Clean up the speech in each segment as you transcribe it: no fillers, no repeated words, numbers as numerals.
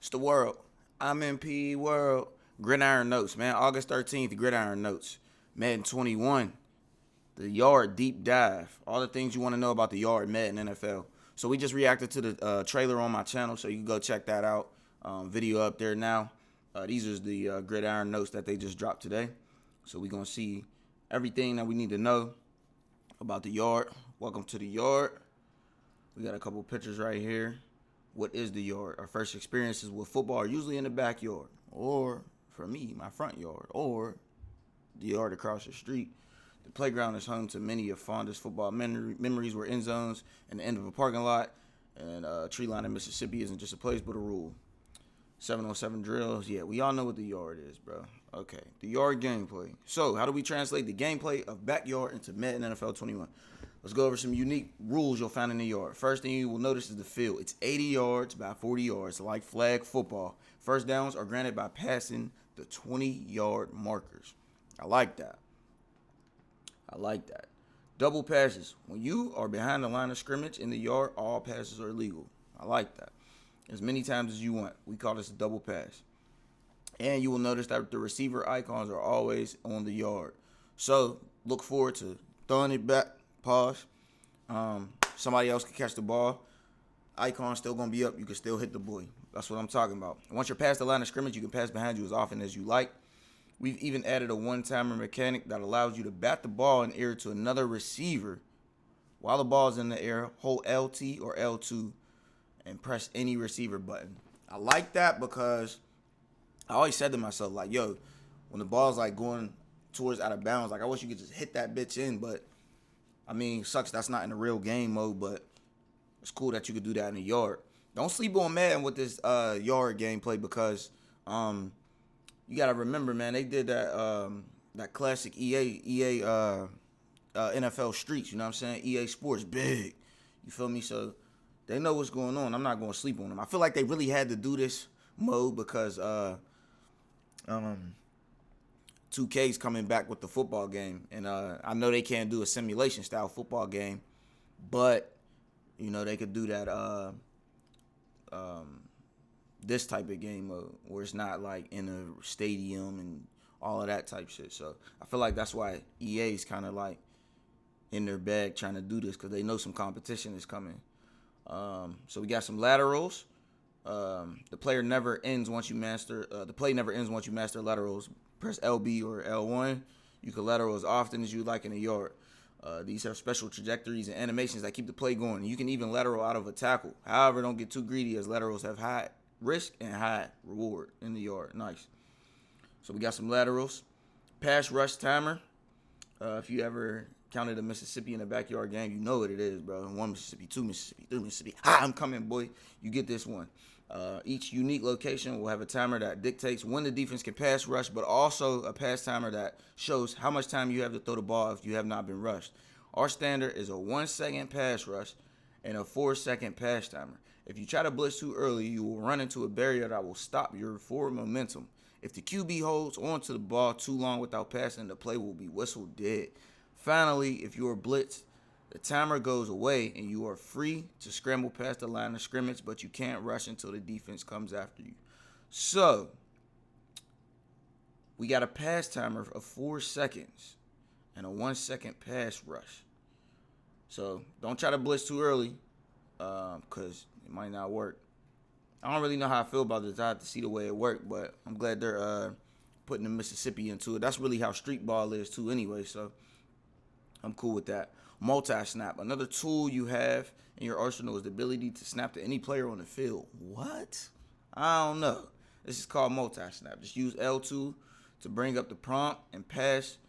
It's the world. I'm MP World. Gridiron Notes, man. August 13th, Gridiron Notes. Madden 21. The Yard Deep Dive. All the things you want to know about the Yard Madden NFL. So we just reacted to the trailer on my channel, so you can go check that out. Video up there now. These are the Gridiron Notes that they just dropped today. So we're going to see everything that we need to know about the Yard. Welcome to the Yard. We got a couple pictures right here. What is the Yard? Our first experiences with football are usually in the backyard, or for me, my front yard, or the yard across the street. The playground is home to many of fondest football memories where end zones and the end of a parking lot and tree line in Mississippi isn't just a place but a rule. 707 drills. Yeah, we all know what the Yard is, bro. Okay, the Yard gameplay. So how do we translate the gameplay of backyard into Madden NFL 21? Let's go over some unique rules you'll find in the Yard. First thing you will notice is the field. It's 80 yards by 40 yards, like flag football. First downs are granted by passing the 20-yard markers. I like that. Double passes. When you are behind the line of scrimmage in the Yard, all passes are legal. I like that. As many times as you want. We call this a double pass. And you will notice that the receiver icons are always on the Yard. So look forward to throwing it back. Pause. Somebody else can catch the ball. Icon's still going to be up. You can still hit the boy. That's what I'm talking about. Once you're past the line of scrimmage, you can pass behind you as often as you like. We've even added a one-timer mechanic that allows you to bat the ball in air to another receiver. While the ball is in the air, hold LT or L2 and press any receiver button. I like that because I always said to myself, like, yo, when the ball's like going towards out of bounds, like I wish you could just hit that bitch in, but I mean, sucks that's not in the real game mode, but it's cool that you could do that in the Yard. Don't sleep on Madden with this Yard gameplay because you gotta remember, man, they did that classic EA NFL Streets, you know what I'm saying? EA Sports, big. You feel me? So they know what's going on. I'm not gonna sleep on them. I feel like they really had to do this mode because 2K's coming back with the football game, and I know they can't do a simulation style football game, but you know they could do that this type of game mode where it's not like in a stadium and all of that type shit. So I feel like that's why EA's kind of like in their bag trying to do this because they know some competition is coming. So we got some laterals. The play never ends once you master laterals. Press LB or L1. You can lateral as often as you like in the Yard. These have special trajectories and animations that keep the play going. You can even lateral out of a tackle. However, don't get too greedy as laterals have high risk and high reward in the Yard. Nice. So we got some laterals. Pass rush timer. If you ever counted a Mississippi in a backyard game, you know what it is, bro. 1 Mississippi, 2 Mississippi, 3 Mississippi. I'm coming, boy. You get this one. Each unique location will have a timer that dictates when the defense can pass rush, but also a pass timer that shows how much time you have to throw the ball if you have not been rushed. Our standard is a 1-second pass rush and a 4-second pass timer. If you try to blitz too early, you will run into a barrier that will stop your forward momentum. If the QB holds onto the ball too long without passing, the play will be whistled dead. Finally, if you are blitzed, the timer goes away and you are free to scramble past the line of scrimmage, but you can't rush until the defense comes after you. So, we got a pass timer of 4 seconds and a 1-second pass rush. So, don't try to blitz too early because it might not work. I don't really know how I feel about this. I have to see the way it worked, but I'm glad they're putting the Mississippi into it. That's really how street ball is too anyway, so I'm cool with that. MultiSnap. Another tool you have in your arsenal is the ability to snap to any player on the field. What? I don't know. This is called MultiSnap. Just use L2 to bring up the prompt and press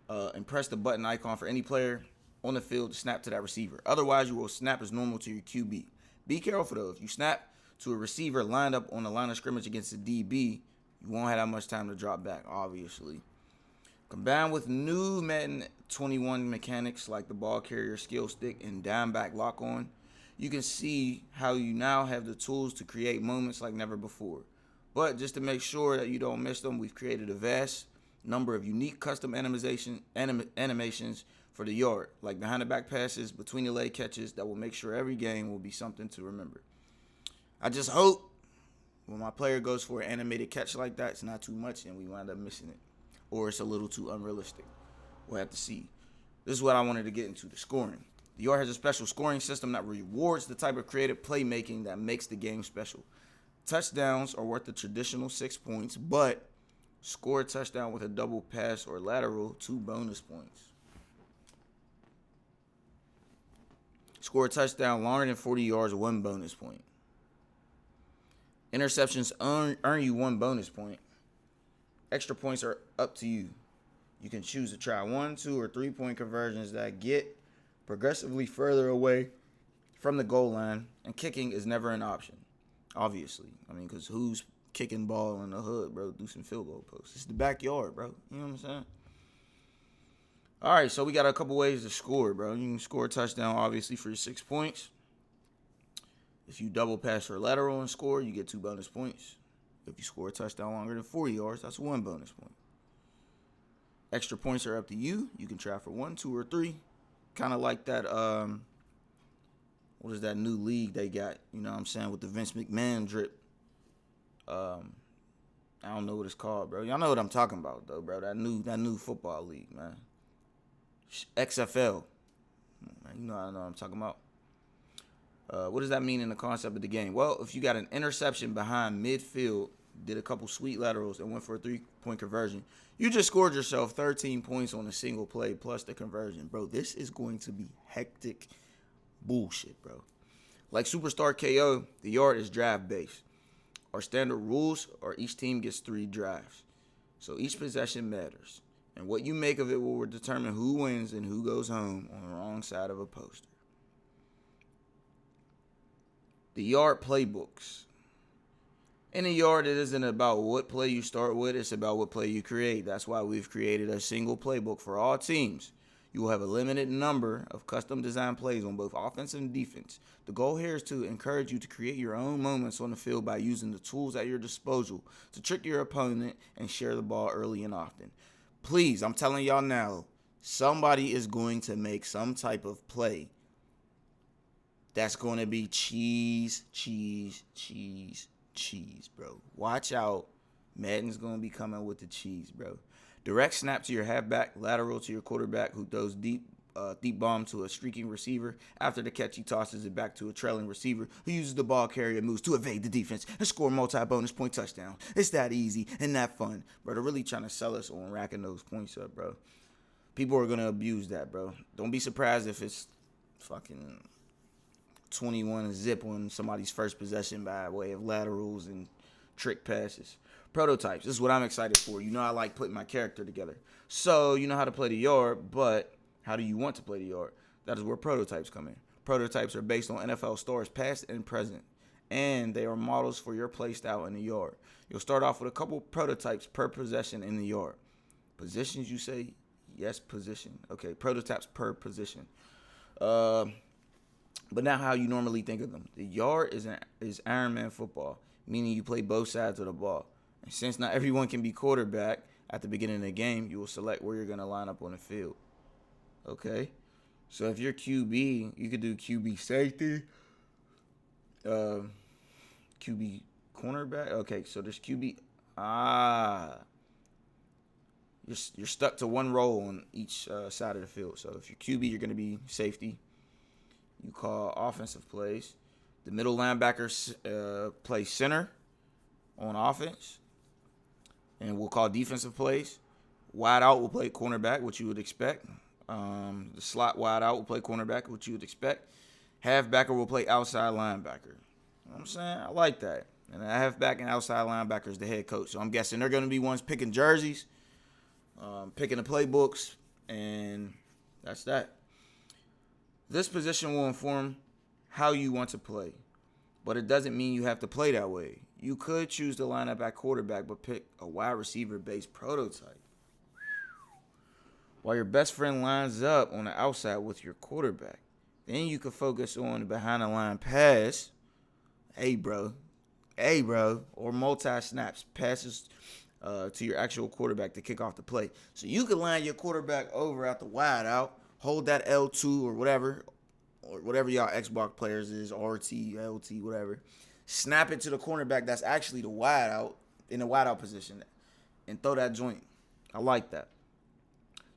the button icon for any player on the field to snap to that receiver. Otherwise, you will snap as normal to your QB. Be careful, though. If you snap to a receiver lined up on the line of scrimmage against a DB, you won't have that much time to drop back, obviously. Combined with new Madden 21 mechanics like the ball carrier skill stick and down back lock on, you can see how you now have the tools to create moments like never before. But just to make sure that you don't miss them, we've created a vast number of unique custom animations for the Yard, like behind the back passes, between the leg catches that will make sure every game will be something to remember. I just hope When my player goes for an animated catch like that, it's not too much and we wind up missing it. Or it's a little too unrealistic. We'll have to see. This is what I wanted to get into, the scoring. The Yard has a special scoring system that rewards the type of creative playmaking that makes the game special. Touchdowns are worth the traditional 6 points, but score a touchdown with a double pass or lateral, 2 bonus points. Score a touchdown longer than 40 yards, 1 bonus point. Interceptions earn you 1 bonus point. Extra points are up to you. You can choose to try 1, 2, or 3-point conversions that get progressively further away from the goal line, and kicking is never an option, obviously. I mean, because who's kicking ball in the hood, bro? Do some field goal posts. It's the backyard, bro. You know what I'm saying? All right, so we got a couple ways to score, bro. You can score a touchdown, obviously, for your 6 points. If you double pass or lateral and score, you get 2 bonus points. If you score a touchdown longer than 40 yards, that's 1 bonus point. Extra points are up to you. You can try for 1, 2, or 3. Kind of like that, what is that new league they got? You know what I'm saying? With the Vince McMahon drip. I don't know what it's called, bro. Y'all know what I'm talking about, though, bro. That new football league, man. XFL. Man, you know what I'm talking about. What does that mean in the concept of the game? Well, if you got an interception behind midfield, did a couple sweet laterals, and went for a 3-point conversion, you just scored yourself 13 points on a single play plus the conversion. Bro, this is going to be hectic bullshit, bro. Like Superstar KO, the Yard is draft-based. Our standard rules are each team gets 3 drives. So each possession matters. And what you make of it will determine who wins and who goes home on the wrong side of a poster. The Yard Playbooks. In the Yard, it isn't about what play you start with. It's about what play you create. That's why we've created a single playbook for all teams. You will have a limited number of custom designed plays on both offense and defense. The goal here is to encourage you to create your own moments on the field by using the tools at your disposal to trick your opponent and share the ball early and often. Please, I'm telling y'all now, somebody is going to make some type of play that's going to be cheese, bro. Watch out. Madden's going to be coming with the cheese, bro. Direct snap to your halfback, lateral to your quarterback who throws deep bomb to a streaking receiver. After the catch, he tosses it back to a trailing receiver who uses the ball carrier moves to evade the defense and score multi-bonus point touchdown. It's that easy and that fun. Bro, they're really trying to sell us on racking those points up, bro. People are going to abuse that, bro. Don't be surprised if it's fucking 21 zip on somebody's first possession by way of laterals and trick passes. Prototypes. This is what I'm excited for. You know I like putting my character together. So you know how to play the Yard, but how do you want to play the Yard? That is where prototypes come in. Prototypes are based on NFL stars past and present, and they are models for your play style in the Yard. You'll start off with a couple prototypes per possession in the Yard. Positions, you say? Yes, position. Okay, prototypes per position. But now how you normally think of them. The Yard is Iron Man football, meaning you play both sides of the ball. And since not everyone can be quarterback at the beginning of the game, you will select where you're going to line up on the field. Okay? So if you're QB, you could do QB safety, QB cornerback. Okay, so there's QB. You're stuck to one role on each side of the field. So if you're QB, you're going to be safety. You call offensive plays. The middle linebackers play center on offense. And we'll call defensive plays. Wide out will play cornerback, which you would expect. The slot wide out will play cornerback, which you would expect. Halfbacker will play outside linebacker. You know what I'm saying? I like that. And a halfback and outside linebacker is the head coach. So I'm guessing they're going to be ones picking jerseys, picking the playbooks, and that's that. This position will inform how you want to play, but it doesn't mean you have to play that way. You could choose to line up at quarterback, but pick a wide receiver-based prototype. While your best friend lines up on the outside with your quarterback, then you can focus on the behind-the-line pass. Hey, bro. Or multi-snaps, passes to your actual quarterback to kick off the play. So you can line your quarterback over out the wide out, hold that L2 or whatever y'all Xbox players is, RT, LT, whatever. snap it to the cornerback that's actually the wide out, in the wide out position, and throw that joint. I like that.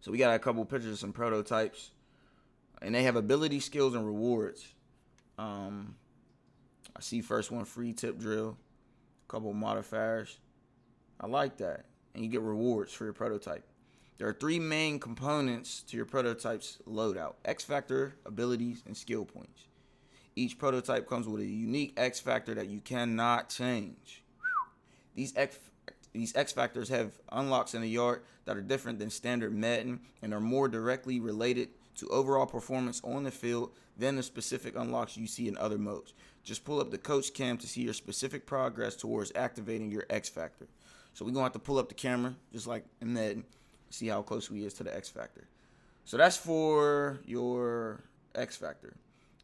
So we got a couple pictures of some prototypes, and they have ability, skills, and rewards. I see first one, free tip drill, a couple modifiers. I like that. And you get rewards for your prototype. There are 3 main components to your prototype's loadout: X Factor, abilities, and skill points. Each prototype comes with a unique X Factor that you cannot change. These X Factors have unlocks in the yard that are different than standard Madden and are more directly related to overall performance on the field than the specific unlocks you see in other modes. Just pull up the coach cam to see your specific progress towards activating your X Factor. So we're going to have to pull up the camera, just like in Madden, see how close we is to the X Factor. So that's for your X Factor.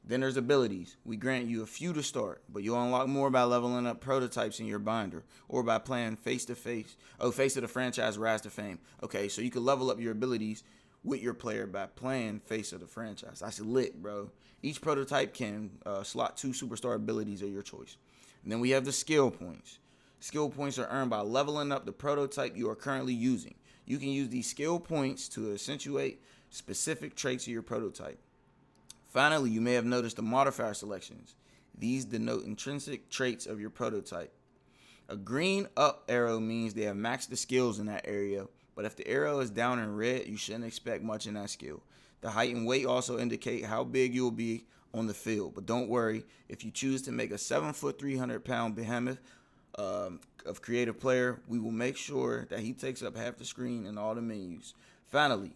Then there's abilities. We grant you a few to start, but you'll unlock more by leveling up prototypes in your binder or by playing face-to-face. Oh, Face of the Franchise, Rise to Fame. Okay, so you can level up your abilities with your player by playing Face of the Franchise. That's lit, bro. Each prototype can slot 2 superstar abilities of your choice. And then we have the skill points. Skill points are earned by leveling up the prototype you are currently using. You can use these skill points to accentuate specific traits of your prototype. Finally, you may have noticed the modifier selections. These denote intrinsic traits of your prototype. A green up arrow means they have maxed the skills in that area, but if the arrow is down in red, you shouldn't expect much in that skill. The height and weight also indicate how big you will be on the field, but don't worry, if you choose to make a 7-foot, 300-pound behemoth of creative player, we will make sure that he takes up half the screen in all the menus. Finally,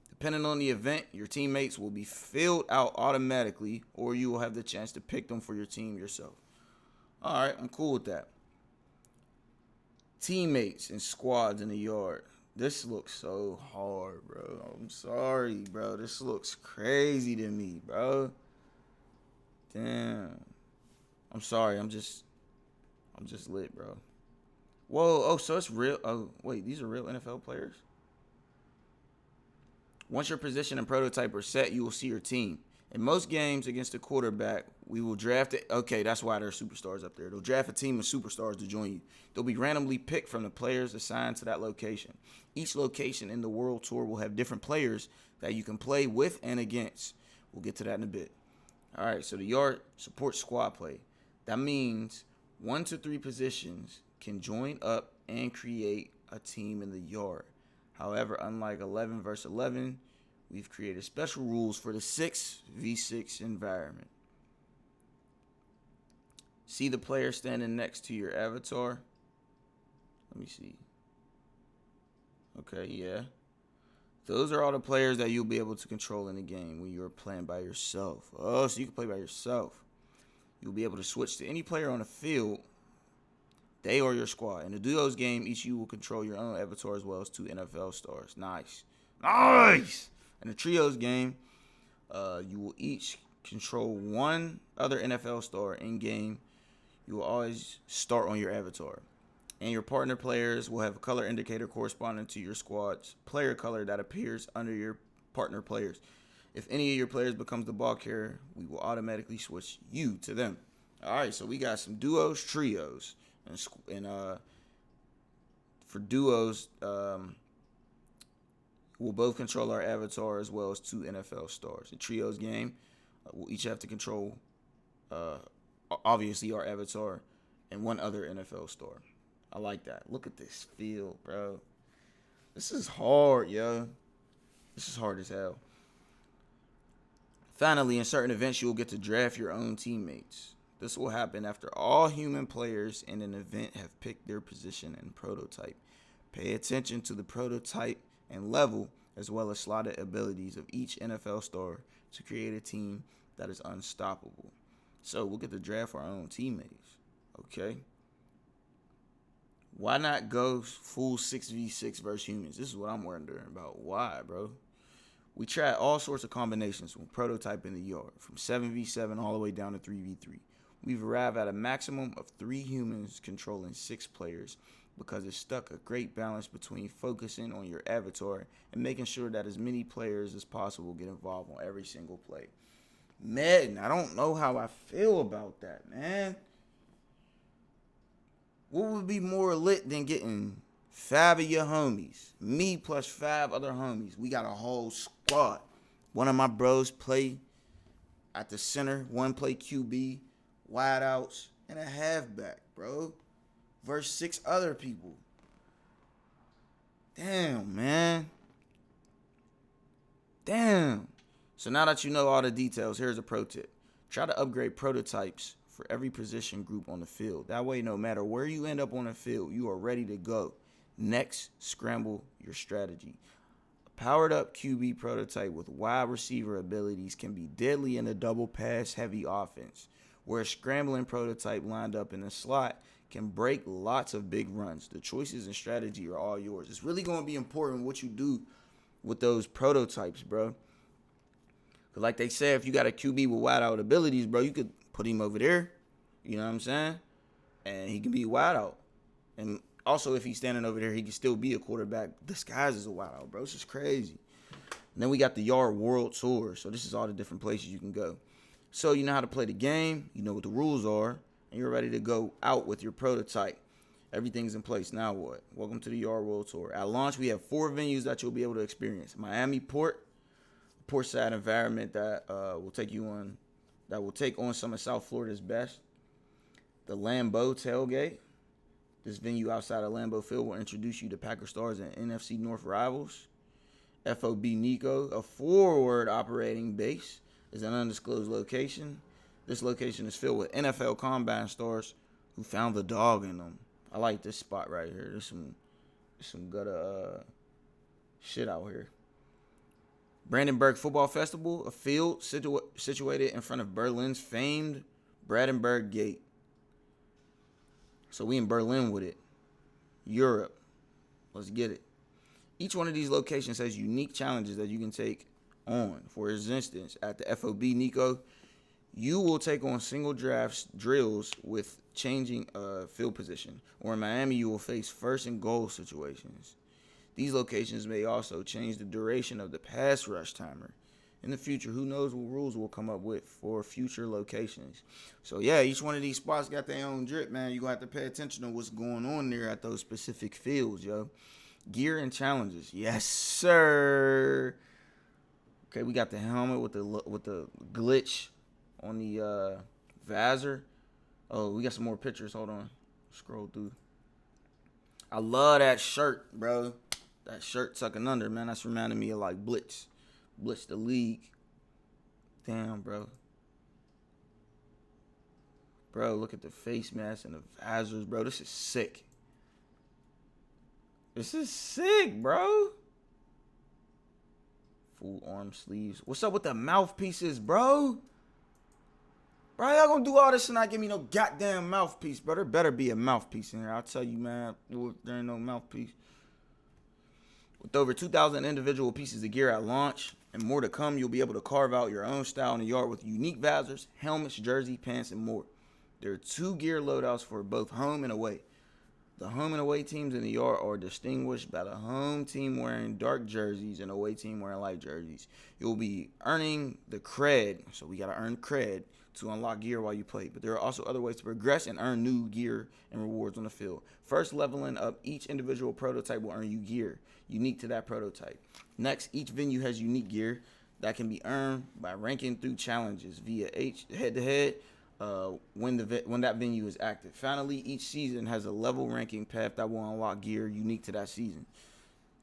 depending on the event, your teammates will be filled out automatically, or you will have the chance to pick them for your team yourself. All right, I'm cool with that. Teammates and squads in the yard. This looks so hard, bro. I'm sorry, bro. This looks crazy to me, bro. Damn. I'm sorry. I'm just lit, bro. Whoa. Oh, so it's real. Oh, wait. These are real NFL players? Once your position and prototype are set, you will see your team. In most games against the quarterback, we will draft it. Okay, that's why there are superstars up there. They'll draft a team of superstars to join you. They'll be randomly picked from the players assigned to that location. Each location in the World Tour will have different players that you can play with and against. We'll get to that in a bit. All right, so the yard supports squad play. That means 1 to 3 positions can join up and create a team in the yard. However, unlike 11 versus 11, we've created special rules for the 6v6 environment. See the player standing next to your avatar? Let me see. Okay, yeah. Those are all the players that you'll be able to control in the game when you're playing by yourself. Oh, so you can play by yourself. You'll be able to switch to any player on the field, they or your squad. In the duos game, each of you will control your own avatar as well as 2 NFL stars. Nice. Nice! In the trios game, you will each control 1 other NFL star in game. You will always start on your avatar. And your partner players will have a color indicator corresponding to your squad's player color that appears under your partner players. If any of your players becomes the ball carrier, we will automatically switch you to them. All right, so we got some duos, trios. And for duos, we'll both control our avatar as well as 2 NFL stars. The trios game, we'll each have to control, obviously, our avatar and 1 other NFL star. I like that. Look at this field, bro. This is hard, yo. This is hard as hell. Finally, in certain events, you'll get to draft your own teammates. This will happen after all human players in an event have picked their position and prototype. Pay attention to the prototype and level, as well as slotted abilities of each NFL star to create a team that is unstoppable. So we'll get to draft our own teammates. Okay? Why not go full 6v6 versus humans? This is what I'm wondering about. Why, bro? We tried all sorts of combinations with prototype in the yard, from 7v7 all the way down to 3v3. We've arrived at a maximum of 3 humans controlling 6 players because it struck a great balance between focusing on your avatar and making sure that as many players as possible get involved on every single play. Madden, I don't know how I feel about that, man. What would be more lit than getting 5 of your homies, me plus 5 other homies? We got a whole squad. One of my bros play at the center, one play QB, wideouts, and a halfback, bro. Versus 6 other people. Damn, man. Damn. So now that you know all the details, here's a pro tip. Try to upgrade prototypes for every position group on the field. That way, no matter where you end up on the field, you are ready to go. Next, scramble your strategy. A powered up QB prototype with wide receiver abilities can be deadly in a double pass heavy offense, where a scrambling prototype lined up in a slot can break lots of big runs. The choices and strategy are all yours. It's really going to be important what you do with those prototypes, bro. Because like they say, if you got a QB with wide out abilities, bro, you could put him over there. You know what I'm saying? And he can be wide out. And also, if he's standing over there, he can still be a quarterback disguised as a wide out, bro. It's just crazy. And then we got the Yard World Tour. So this is all the different places you can go. So you know how to play the game. You know what the rules are. And you're ready to go out with your prototype. Everything's in place. Now what? Welcome to the Yard World Tour. At launch, we have 4 venues that you'll be able to experience. Miami Port, portside environment that will take on some of South Florida's best. The Lambeau Tailgate. This venue outside of Lambeau Field will introduce you to Packer Stars and NFC North rivals. FOB Nico, a forward operating base, is an undisclosed location. This location is filled with NFL Combine stars who found the dog in them. I like this spot right here. There's some good shit out here. Brandenburg Football Festival, a field situated in front of Berlin's famed Brandenburg Gate. So we in Berlin with it. Europe. Let's get it. Each one of these locations has unique challenges that you can take on. For instance, at the FOB Nico, you will take on single drafts drills with changing field position. Or in Miami, you will face first and goal situations. These locations may also change the duration of the pass rush timer. In the future, who knows what rules we'll come up with for future locations. So, yeah, each one of these spots got their own drip, man. You're going to have to pay attention to what's going on there at those specific fields, yo. Gear and challenges. Yes, sir. Okay, we got the helmet with the glitch on the visor. Oh, we got some more pictures. Hold on. Scroll through. I love that shirt, bro. That shirt tucking under, man. That's reminding me of like Blitz the League. Damn, bro. Bro, look at the face mask and the visors, bro. This is sick. This is sick, bro. Full arm sleeves. What's up with the mouthpieces, bro? Bro, y'all gonna do all this and not give me no goddamn mouthpiece, bro. There better be a mouthpiece in here. I'll tell you, man. There ain't no mouthpiece. With over 2,000 individual pieces of gear at launch and more to come, you'll be able to carve out your own style in the yard with unique visors, helmets, jersey, pants, and more. There are 2 gear loadouts for both home and away. The home and away teams in the yard are distinguished by the home team wearing dark jerseys and away team wearing light jerseys. You'll be earning the cred, so we got to earn cred to unlock gear while you play. But there are also other ways to progress and earn new gear and rewards on the field. First, leveling up each individual prototype will earn you gear unique to that prototype. Next, each venue has unique gear that can be earned by ranking through challenges via head-to-head when that venue is active. Finally, each season has a level ranking path that will unlock gear unique to that season.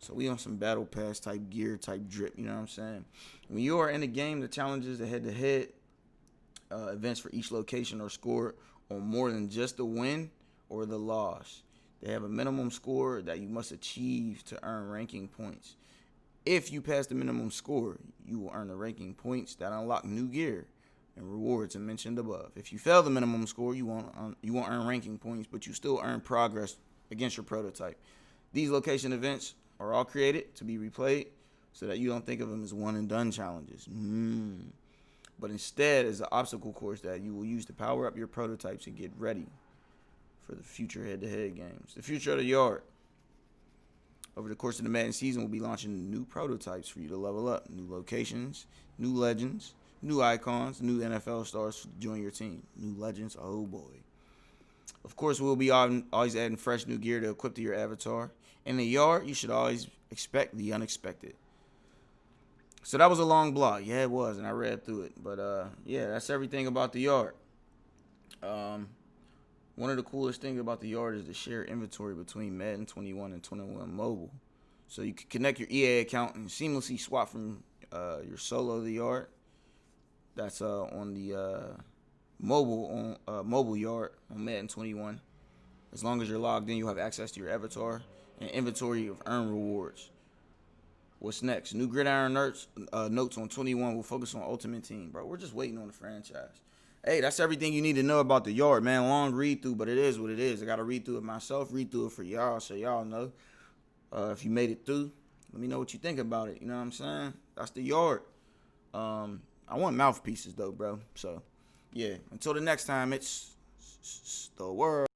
So we on some battle pass type gear type drip, you know what I'm saying? When you are in the game, the challenges, the head-to-head events for each location are scored on more than just the win or the loss. They have a minimum score that you must achieve to earn ranking points. If you pass the minimum score, you will earn the ranking points that unlock new gear and rewards as mentioned above. If you fail the minimum score, you won't earn ranking points, but you still earn progress against your prototype. These location events are all created to be replayed so that you don't think of them as one and done challenges. But instead as an obstacle course that you will use to power up your prototypes and get ready for the future head-to-head games. The future of the yard. Over the course of the Madden season, we'll be launching new prototypes for you to level up. New locations, new legends, new icons, new NFL stars to join your team. New legends, oh boy. Of course, we'll be always adding fresh new gear to equip to your avatar. In the yard, you should always expect the unexpected. So that was a long blog. Yeah, it was, and I read through it. But yeah, that's everything about the yard. One of the coolest things about the yard is the shared inventory between Madden 21 and 21 Mobile. So you can connect your EA account and seamlessly swap from your solo to the yard. That's on the mobile yard on Madden 21. As long as you're logged in, you'll have access to your avatar and inventory of earned rewards. What's next? New Gridiron Notes on 21 will focus on Ultimate Team, bro. We're just waiting on the franchise. Hey, that's everything you need to know about the yard, man. Long read through, but it is what it is. I got to read through it myself, read through it for y'all, so y'all know. If you made it through, let me know what you think about it. You know what I'm saying? That's the yard. I want mouthpieces, though, bro. So, yeah. Until the next time, it's the world.